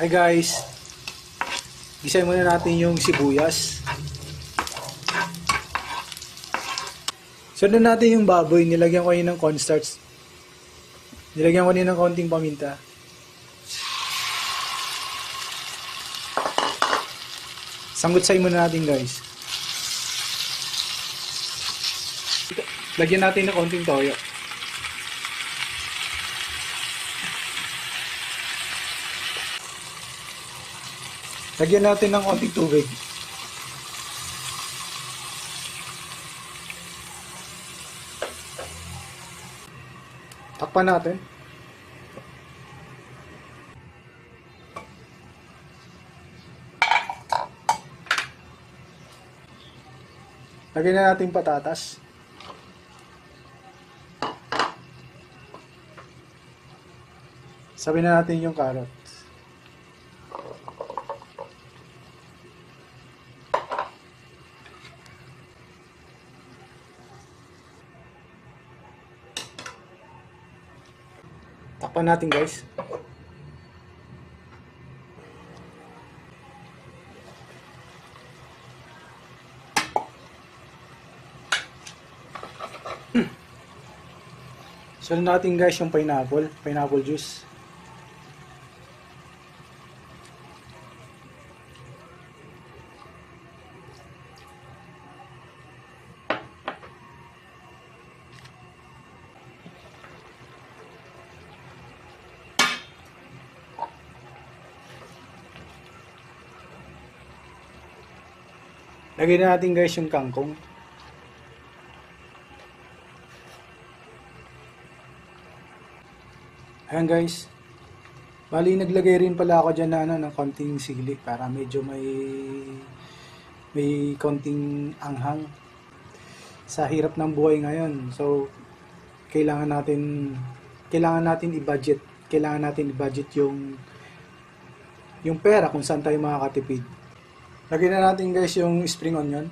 Hi guys, gisay muna natin yung sibuyas. Sundan natin yung baboy, nilagyan ko yun ng cornstarch. Nilagyan ko din ng konting paminta. Sanggutsay muna natin guys. Lagyan natin ng konting toyo. Lagyan natin ng konting tubig. Takpan natin. Lagyan na natin patatas. Sabi na natin yung carrot. Takpan natin guys. Sunod natin guys yung pineapple juice. Lagyan na natin guys yung kangkong. Ayan guys. Bali naglagay rin pala ako dyan na ng konting sili para medyo may konting anghang sa hirap ng buhay ngayon. So kailangan natin i-budget. Kailangan natin i-budget yung pera kung saan tayo makakatipid. Lagyan na natin guys yung spring onion.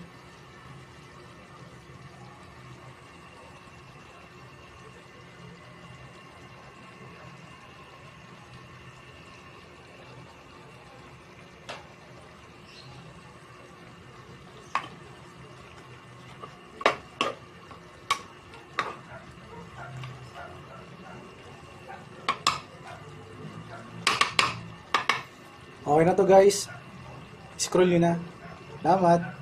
Okay na to guys. Scroll nyo na. Salamat.